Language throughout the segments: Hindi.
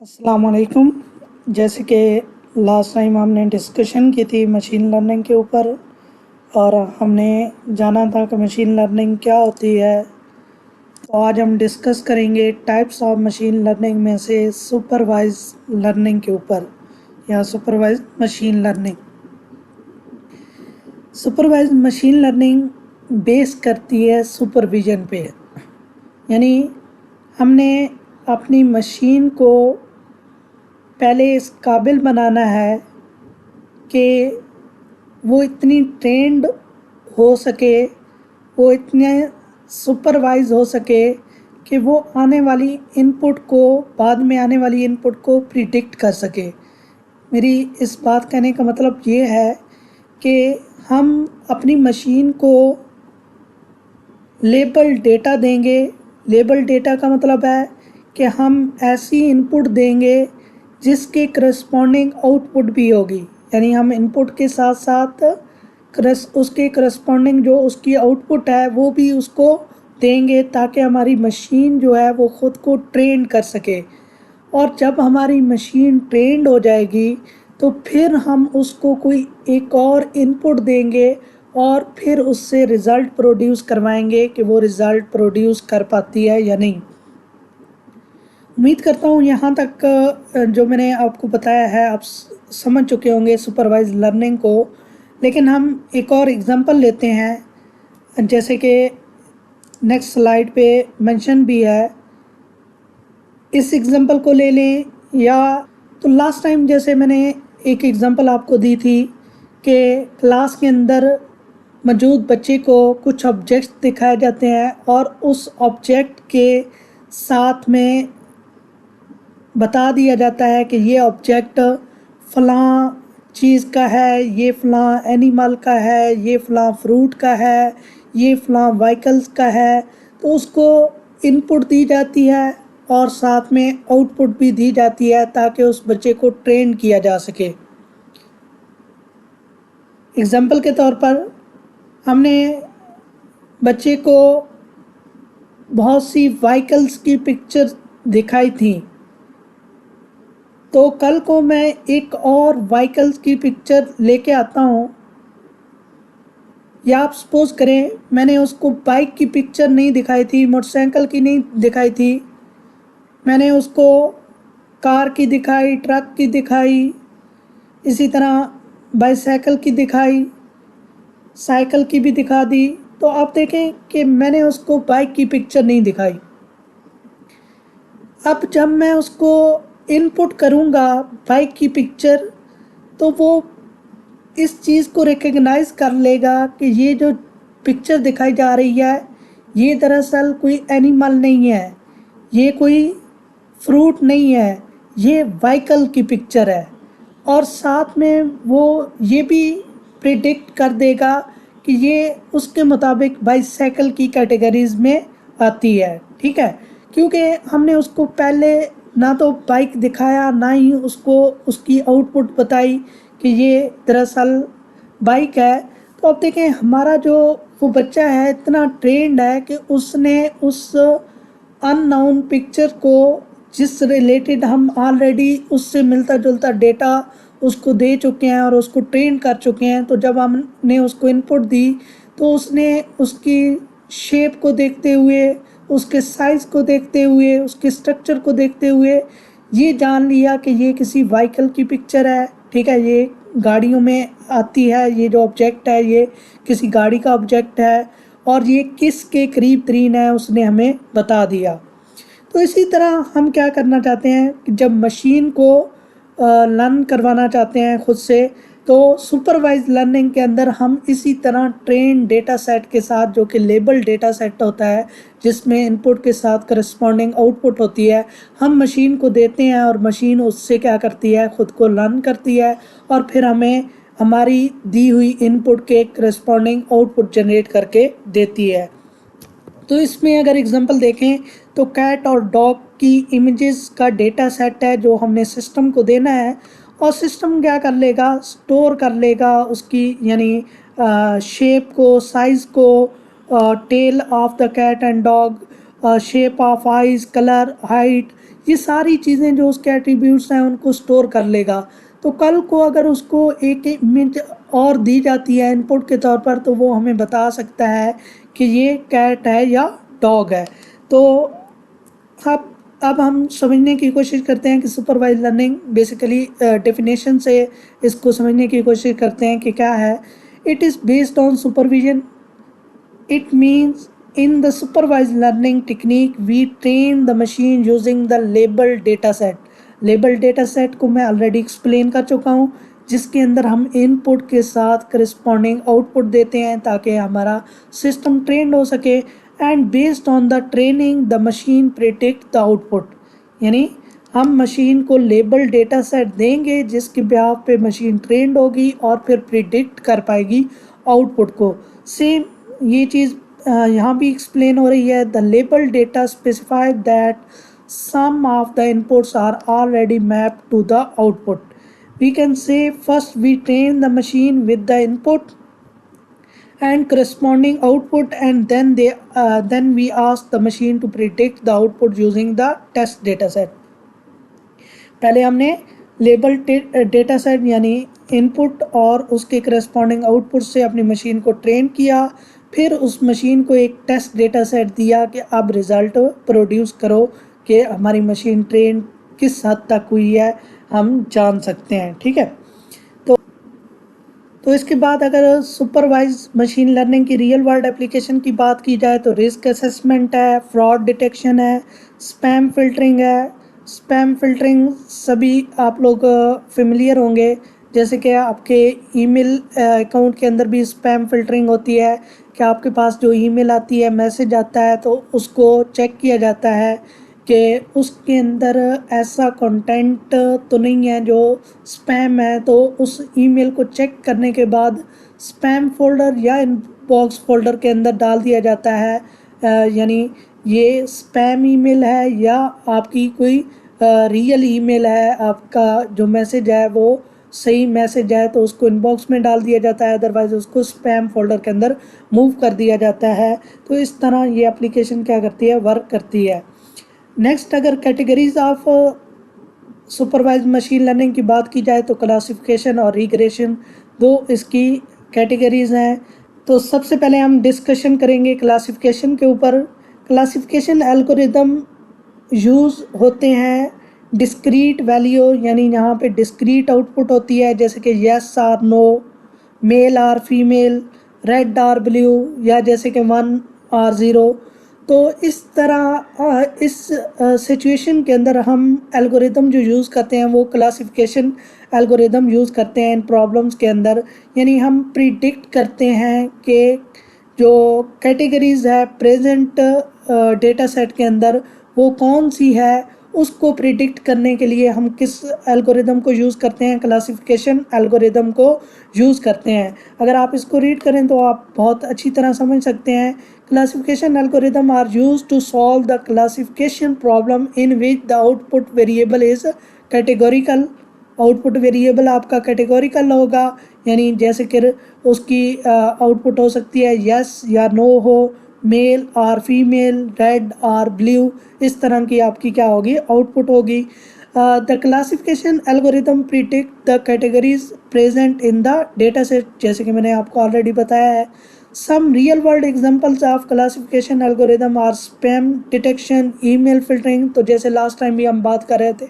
अस्सलाम वालेकुम। जैसे कि लास्ट टाइम हमने डिस्कशन की थी मशीन लर्निंग के ऊपर और हमने जाना था कि मशीन लर्निंग क्या होती है। तो आज हम डिस्कस करेंगे टाइप्स ऑफ मशीन लर्निंग में से सुपरवाइज लर्निंग के ऊपर या supervise machine learning. Supervise machine learning base करती है सुपरविज़न पे, यानी हमने अपनी मशीन को पहले इस काबिल बनाना है कि वो इतनी ट्रेंड हो सके, वो इतने सुपरवाइज हो सके कि वो आने वाली इनपुट को, बाद में आने वाली इनपुट को प्रिडिक्ट कर सके। मेरी इस बात कहने का मतलब ये है कि हम अपनी मशीन को लेबल डेटा देंगे। लेबल डेटा का मतलब है कि हम ऐसी इनपुट देंगे जिसके करस्पॉन्डिंग आउटपुट भी होगी, यानी हम इनपुट के साथ साथ उसके करस्पॉन्डिंग जो उसकी आउटपुट है वो भी उसको देंगे ताकि हमारी मशीन जो है वो ख़ुद को ट्रेन कर सके। और जब हमारी मशीन ट्रेंड हो जाएगी तो फिर हम उसको कोई एक और इनपुट देंगे और फिर उससे रिज़ल्ट प्रोड्यूस करवाएंगे कि वो रिज़ल्ट प्रोड्यूस कर पाती है या नहीं। उम्मीद करता हूँ यहाँ तक जो मैंने आपको बताया है आप समझ चुके होंगे सुपरवाइज लर्निंग को। लेकिन हम एक और एग्जांपल लेते हैं, जैसे कि नेक्स्ट स्लाइड पे मेंशन भी है। इस एग्जांपल को ले लें, या तो लास्ट टाइम जैसे मैंने एक एग्जांपल आपको दी थी कि क्लास के अंदर मौजूद बच्चे को कुछ ऑब्जेक्ट्स दिखाए जाते हैं और उस ऑब्जेक्ट के साथ में बता दिया जाता है कि ये ऑब्जेक्ट फ़लाँ चीज़ का है, ये फ़लाँ एनिमल का है, ये फ़लाँ फ्रूट का है, ये फ़लाँ व्हीकल्स का है। तो उसको इनपुट दी जाती है और साथ में आउटपुट भी दी जाती है ताकि उस बच्चे को ट्रेन किया जा सके। एग्ज़ाम्पल के तौर पर हमने बच्चे को बहुत सी व्हीकल्स की पिक्चर दिखाई थी, तो कल को मैं एक और व्हीकल्स की पिक्चर लेके आता हूँ, या आप सपोज़ करें मैंने उसको बाइक की पिक्चर नहीं दिखाई थी, मोटरसाइकिल की नहीं दिखाई थी, मैंने उसको कार की दिखाई, ट्रक की दिखाई, इसी तरह बाईसाइकिल की दिखाई, साइकिल की भी दिखा दी। तो आप देखें कि मैंने उसको बाइक की पिक्चर नहीं दिखाई। अब जब मैं उसको इनपुट करूँगा बाइक की पिक्चर, तो वो इस चीज़ को रिकग्नाइज़ कर लेगा कि ये जो पिक्चर दिखाई जा रही है ये दरअसल कोई एनिमल नहीं है, ये कोई फ्रूट नहीं है, ये व्हीकल की पिक्चर है। और साथ में वो ये भी प्रिडिक्ट कर देगा कि ये उसके मुताबिक बाईसाइकिल की कैटेगरीज़ में आती है। ठीक है, क्योंकि हमने उसको पहले ना तो बाइक दिखाया ना ही उसको उसकी आउटपुट बताई कि ये दरअसल बाइक है। तो अब देखें हमारा जो वो बच्चा है इतना ट्रेंड है कि उसने उस अननोन पिक्चर को, जिस रिलेटेड हम ऑलरेडी उससे मिलता जुलता डेटा उसको दे चुके हैं और उसको ट्रेन कर चुके हैं, तो जब हमने उसको इनपुट दी तो उसने उसकी शेप को देखते हुए, उसके साइज़ को देखते हुए, उसके स्ट्रक्चर को देखते हुए ये जान लिया कि ये किसी व्हीकल की पिक्चर है। ठीक है, ये गाड़ियों में आती है, ये जो ऑब्जेक्ट है ये किसी गाड़ी का ऑब्जेक्ट है और ये किसके करीब तरीन है उसने हमें बता दिया। तो इसी तरह हम क्या करना चाहते हैं कि जब मशीन को लर्न करवाना चाहते हैं ख़ुद से, तो सुपरवाइज लर्निंग के अंदर हम इसी तरह ट्रेन डेटा सेट के साथ, जो कि लेबल डेटा सेट होता है जिसमें इनपुट के साथ करस्पॉन्डिंग आउटपुट होती है, हम मशीन को देते हैं और मशीन उससे क्या करती है, ख़ुद को लर्न करती है और फिर हमें हमारी दी हुई इनपुट के करस्पॉन्डिंग आउटपुट जनरेट करके देती है। तो इसमें अगर एग्जांपल देखें तो कैट और डॉग की इमेजेस का डेटा सेट है जो हमने सिस्टम को देना है और सिस्टम क्या कर लेगा, स्टोर कर लेगा उसकी, यानी शेप को, साइज़ को, tail of the cat and dog, shape of eyes, colour, height, ये सारी चीज़ें जो उसके एट्रीब्यूट्स हैं उनको स्टोर कर लेगा। तो कल को अगर उसको एक इमेज और दी जाती है इनपुट के तौर पर, तो वो हमें बता सकता है कि ये कैट है या डॉग है। तो अब हम समझने की कोशिश करते हैं कि सुपरवाइज लर्निंग बेसिकली डेफिनेशन से इसको समझने की कोशिश करते हैं कि क्या है। It is based on supervision. It means in the supervised learning technique we train the machine using the labeled data set. Labeled data set को मैं ऑलरेडी एक्सप्लेन कर चुका हूँ, जिसके अंदर हम इनपुट के साथ करस्पॉन्डिंग आउटपुट देते हैं ताकि हमारा सिस्टम ट्रेंड हो सके। And based on the training the machine predict the output, यानी हम मशीन को लेबल डेटा सेट देंगे जिसके बिहाफ पे मशीन ट्रेंड होगी और फिर प्रिडिक्ट कर पाएगी आउटपुट को। सेम ये चीज़ यहाँ भी एक्सप्लेन हो रही है। The label data specify that some of the inputs are already map to the output. We can say first we train the machine with the input and corresponding output, and then we ask the machine to predict the output using the test data set. पहले हमने लेबल डेटा सेट यानी इनपुट और उसके करस्पॉन्डिंग आउटपुट से अपनी मशीन को ट्रेन किया, फिर उस मशीन को एक टेस्ट डेटा सेट दिया कि अब रिज़ल्ट प्रोड्यूस करो कि हमारी मशीन ट्रेन किस हद तक हुई है हम जान सकते हैं। ठीक है, तो इसके बाद अगर सुपरवाइज मशीन लर्निंग की रियल वर्ल्ड एप्लीकेशन की बात की जाए तो रिस्क असेसमेंट है, फ्रॉड डिटेक्शन है, स्पैम फिल्टरिंग है। स्पैम फिल्टरिंग सभी आप लोग फेमिलियर होंगे, जैसे कि आपके ईमेल अकाउंट के अंदर भी स्पैम फिल्टरिंग होती है कि आपके पास जो ईमेल आती है, मैसेज आता है, तो उसको चेक किया जाता है कि उसके अंदर ऐसा कंटेंट तो नहीं है जो स्पैम है। तो उस ईमेल को चेक करने के बाद स्पैम फोल्डर या इनबॉक्स फोल्डर के अंदर डाल दिया जाता है, यानी ये स्पैम ईमेल है या आपकी कोई रियल ईमेल है, आपका जो मैसेज है वो सही मैसेज है, तो उसको इनबॉक्स में डाल दिया जाता है, अदरवाइज़ उसको स्पैम फोल्डर के अंदर मूव कर दिया जाता है। तो इस तरह ये एप्लीकेशन क्या करती है, वर्क करती है। नेक्स्ट अगर categories of supervise machine learning की बात की जाए तो क्लासिफिकेशन और रिग्रेशन दो इसकी कैटेगरीज हैं। तो सबसे पहले हम डिस्कशन करेंगे क्लासिफिकेशन के ऊपर। क्लासिफिकेशन एल्गोरिदम यूज़ होते हैं डिस्क्रीट वैल्यू, यानी यहाँ पे डिस्क्रीट आउटपुट होती है, जैसे कि येस और नो, मेल और फीमेल, रेड और ब्लू, या जैसे कि 1 और 0। तो इस तरह इस सिचुएशन के अंदर हम एल्गोरिदम जो यूज़ करते हैं वो क्लासिफिकेशन एल्गोरिदम यूज़ करते हैं इन प्रॉब्लम्स के अंदर। यानी हम प्रिडिक्ट करते हैं कि जो कैटेगरीज है प्रेजेंट डेटा सेट के अंदर वो कौन सी है, उसको प्रिडिक्ट करने के लिए हम किस एल्गोरिदम को यूज़ करते हैं, क्लासिफिकेशन एल्गोरिदम को यूज़ करते हैं। अगर आप इसको रीड करें तो आप बहुत अच्छी तरह समझ सकते हैं। Classification algorithm are used to solve the classification problem in which the output variable is categorical. Output variable आपका कैटेगोरिकल होगा, यानी जैसे कि उसकी आउटपुट हो सकती है यस या नो हो, मेल और फीमेल, रेड और ब्लू, इस तरह की आपकी क्या होगी, आउटपुट होगी। The classification algorithm predict the categories present in the data set, जैसे कि मैंने आपको ऑलरेडी बताया है। Some real world examples of classification algorithm are spam detection, email filtering. तो जैसे लास्ट टाइम भी हम बात कर रहे थे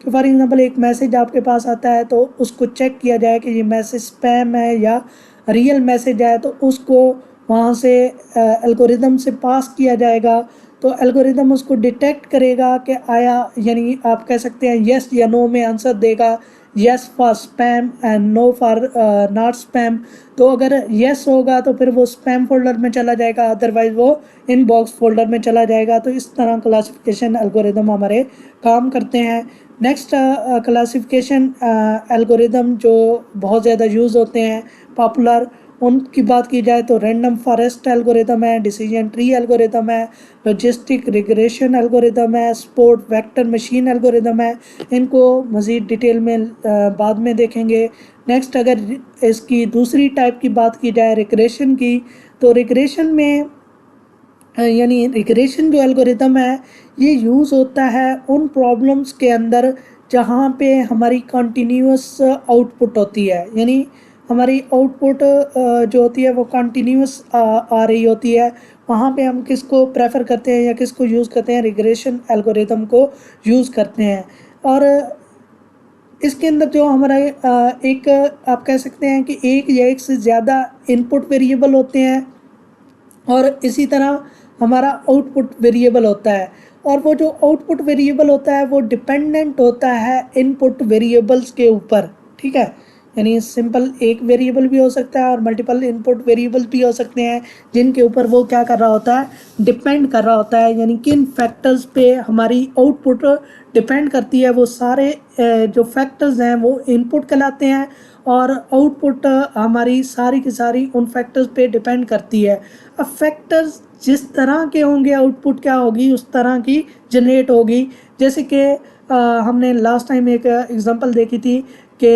कि फॉर एग्जांपल एक मैसेज आपके पास आता है तो उसको चेक किया जाए कि ये मैसेज स्पैम है या रियल मैसेज है, तो उसको वहाँ से एल्गोरिदम से पास किया जाएगा। तो एल्गोरिदम उसको डिटेक्ट करेगा कि आया, यानी आप कह सकते हैं येस या नो में आंसर देगा, yes for spam and no for not spam. तो अगर येस होगा तो फिर वो स्पैम फोल्डर में चला जाएगा, अदरवाइज वो इनबॉक्स फोल्डर में चला जाएगा। तो इस तरह क्लासिफिकेशन एल्गोरिदम हमारे काम करते हैं। नेक्स्ट क्लासिफिकेशन एल्गोरिदम जो बहुत ज़्यादा यूज़ होते हैं पॉपुलर, उनकी बात की जाए तो रैंडम फॉरेस्ट एल्गोरिदम है, डिसीजन ट्री एल्गोरिदम है, लॉजिस्टिक रिग्रेशन एल्गोरिदम है, सपोर्ट वेक्टर मशीन एल्गोरिदम है। इनको मज़ीद डिटेल में बाद में देखेंगे। नेक्स्ट अगर इसकी दूसरी टाइप की बात की जाए रिग्रेशन की, तो रिग्रेशन में यानी रिग्रेशन जो एल्गोरिदम है ये यूज़ होता है उन प्रॉब्लम्स के अंदर जहाँ पे हमारी कंटिन्यूअस आउटपुट होती है, यानी हमारी आउटपुट जो होती है वो कंटिन्यूअस आ रही होती है। वहाँ पे हम किसको प्रेफर करते हैं या किसको यूज़ करते हैं, रिग्रेशन एल्गोरिदम को यूज़ करते हैं। और इसके अंदर जो हमारा एक आप कह सकते हैं कि एक या एक से ज़्यादा इनपुट वेरिएबल होते हैं और इसी तरह हमारा आउटपुट वेरिएबल होता है। और वो जो आउटपुट वेरिएबल होता है वो डिपेंडेंट होता है इनपुट वेरिएबल्स के ऊपर, ठीक है। यानी सिंपल एक वेरिएबल भी हो सकता है और मल्टीपल इनपुट वेरिएबल्स भी हो सकते हैं जिनके ऊपर वो क्या कर रहा होता है, डिपेंड कर रहा होता है। यानी किन फैक्टर्स पे हमारी आउटपुट डिपेंड करती है, वो सारे जो फैक्टर्स हैं वो इनपुट कहलाते हैं और आउटपुट हमारी सारी की सारी उन फैक्टर्स पे डिपेंड करती है। अब फैक्टर्स जिस तरह के होंगे आउटपुट क्या होगी उस तरह की जनरेट होगी। जैसे कि हमने लास्ट टाइम एक एग्जांपल देखी थी कि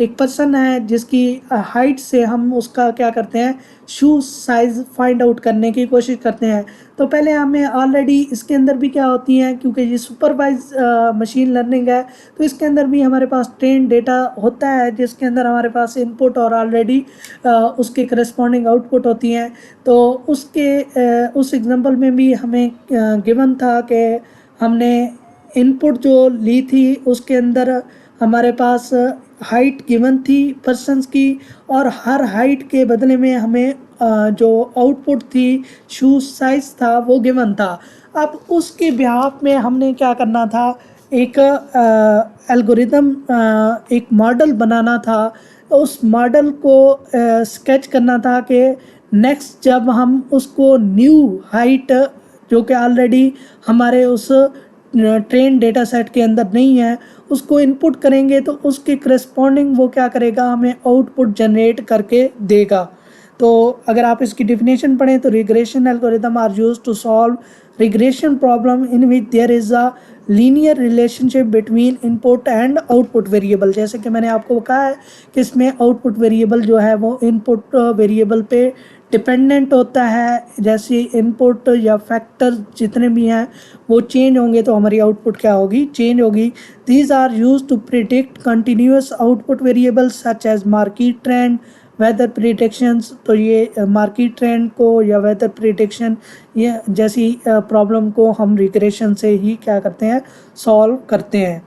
एक पर्सन है जिसकी हाइट से हम उसका क्या करते हैं, शू साइज़ फाइंड आउट करने की कोशिश करते हैं। तो पहले हमें ऑलरेडी इसके अंदर भी क्या होती हैं, क्योंकि ये सुपरवाइज मशीन लर्निंग है तो इसके अंदर भी हमारे पास ट्रेन डेटा होता है जिसके अंदर हमारे पास इनपुट और ऑलरेडी उसके करस्पॉन्डिंग आउटपुट होती हैं। तो उस एग्जांपल में भी हमें गिवन था कि हमने इनपुट जो ली थी उसके अंदर हमारे पास हाइट गिवन थी पर्सन्स की और हर हाइट के बदले में हमें जो आउटपुट थी शूज साइज था वो गिवन था। अब उसके बिहाफ में हमने क्या करना था, एक एल्गोरिदम एक मॉडल बनाना था। उस मॉडल को स्केच करना था कि नेक्स्ट जब हम उसको न्यू हाइट जो कि ऑलरेडी हमारे उस ट्रेन डेटा सेट के अंदर नहीं है उसको इनपुट करेंगे तो उसके करस्पॉन्डिंग वो क्या करेगा, हमें आउटपुट जनरेट करके देगा। तो अगर आप इसकी डिफिनेशन पढ़ें तो regression algorithm are used to solve regression problem in which there is a linear relationship between input and output variable. जैसे कि मैंने आपको कहा है कि इसमें आउटपुट वेरिएबल जो है वो इनपुट वेरिएबल पे डिपेंडेंट होता है। जैसे इनपुट या फैक्टर जितने भी हैं वो चेंज होंगे तो हमारी आउटपुट क्या होगी, चेंज होगी। These are use to predict continuous output variables such as market trend, weather predictions. तो ये मार्केट ट्रेंड को या वेदर प्रिडिक्शन ये जैसी प्रॉब्लम को हम रिग्रेशन से ही क्या करते हैं, सॉल्व करते हैं।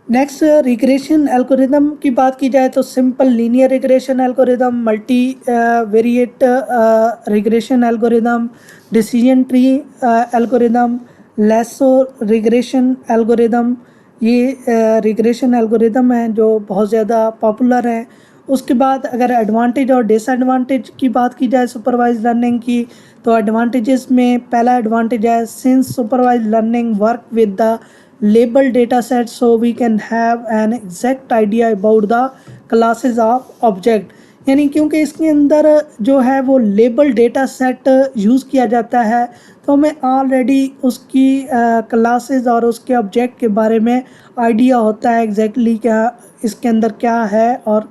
नेक्स्ट रिग्रेशन एल्गोरिदम की बात की जाए तो simple linear regression algorithm, multi variate regression algorithm, decision tree algorithm, lasso regression algorithm, ये रिग्रेशन एल्गोरिदम हैं जो बहुत ज़्यादा पॉपुलर हैं। उसके बाद अगर एडवांटेज और डिसएडवांटेज की बात की जाए सुपरवाइज लर्निंग की तो एडवांटेजेस में पहला एडवांटेज है since supervise learning work with the label data set so we can have an exact idea about the classes of object। यानी क्योंकि इसके अंदर जो है वो लेबल डेटा सेट यूज़ किया जाता है तो हमें ऑलरेडी उसकी क्लासेस और उसके ऑब्जेक्ट के बारे में आइडिया होता है एग्जैक्टली क्या इसके अंदर क्या है और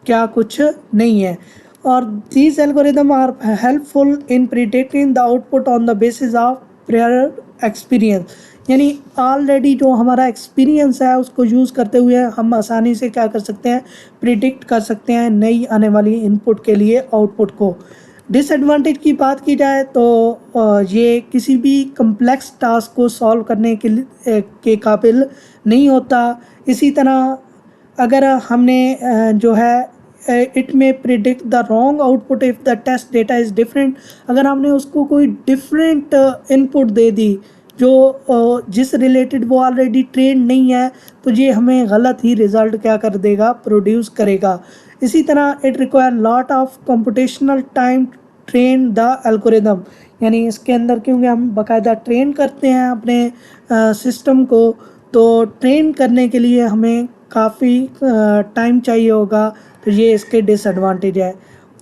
क्या कुछ नहीं है। और these algorithm are helpful in predicting the output on the basis of prior experience. यानी ऑलरेडी जो हमारा एक्सपीरियंस है उसको यूज़ करते हुए हम आसानी से क्या कर सकते हैं, प्रिडिक्ट कर सकते हैं नई आने वाली इनपुट के लिए आउटपुट को। डिसएडवांटेज की बात की जाए तो ये किसी भी कम्प्लेक्स टास्क को सॉल्व करने के काबिल नहीं होता। इसी तरह अगर हमने जो है it may predict the wrong output if the test data is different. अगर हमने उसको कोई डिफरेंट इनपुट दे दी जो जिस रिलेटेड वो ऑलरेडी ट्रेन नहीं है तो ये हमें गलत ही रिज़ल्ट क्या कर देगा, प्रोड्यूस करेगा। इसी तरह it require lot of computational time train the algorithm. यानी इसके अंदर क्योंकि हम बाकायदा ट्रेन करते हैं अपने सिस्टम को तो ट्रेन करने के लिए हमें काफ़ी टाइम चाहिए होगा, तो ये इसके डिसएडवांटेज है।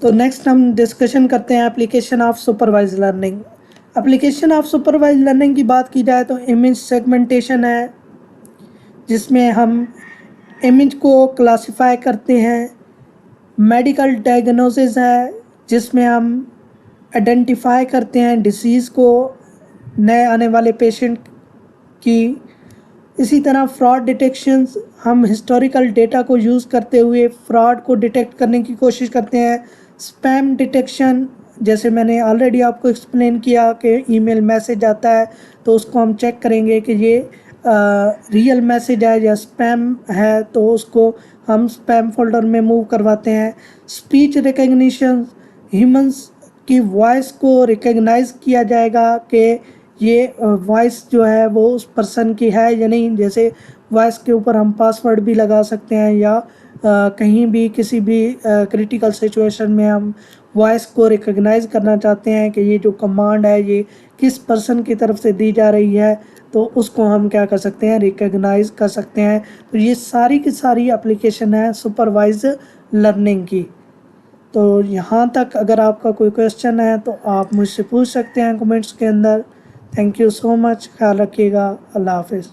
तो नेक्स्ट हम डिस्कशन करते हैं application of supervise learning. Application of supervise learning की बात की जाए तो इमेज सेगमेंटेशन है जिसमें हम इमेज को क्लासिफाई करते हैं। मेडिकल डायग्नोसिस है जिसमें हम आइडेंटिफाई करते हैं डिसीज़ को, नए आने वाले पेशेंट की। इसी तरह फ्रॉड डिटेक्शंस, हम हिस्टोरिकल डेटा को यूज़ करते हुए फ्रॉड को डिटेक्ट करने की कोशिश करते हैं। स्पैम डिटेक्शन, जैसे मैंने ऑलरेडी आपको एक्सप्लेन किया कि ईमेल मैसेज आता है तो उसको हम चेक करेंगे कि ये रियल मैसेज है या स्पैम है, तो उसको हम स्पैम फोल्डर में मूव करवाते हैं। स्पीच रिकग्निशन, ह्यूमंस की वॉइस को रिकग्नाइज किया जाएगा कि ये वॉइस जो है वो उस पर्सन की है या नहीं। जैसे वॉइस के ऊपर हम पासवर्ड भी लगा सकते हैं, या कहीं भी किसी भी क्रिटिकल सिचुएशन में हम वॉइस को रिकग्नाइज करना चाहते हैं कि ये जो कमांड है ये किस पर्सन की तरफ से दी जा रही है, तो उसको हम क्या कर सकते हैं, रिकग्नाइज कर सकते हैं। तो ये सारी की सारी एप्लीकेशन है सुपरवाइज लर्निंग की। तो यहाँ तक अगर आपका कोई क्वेश्चन है तो आप मुझसे पूछ सकते हैं कमेंट्स के अंदर। थैंक यू सो मच, ख्याल रखिएगा, अल्लाह हाफिज़।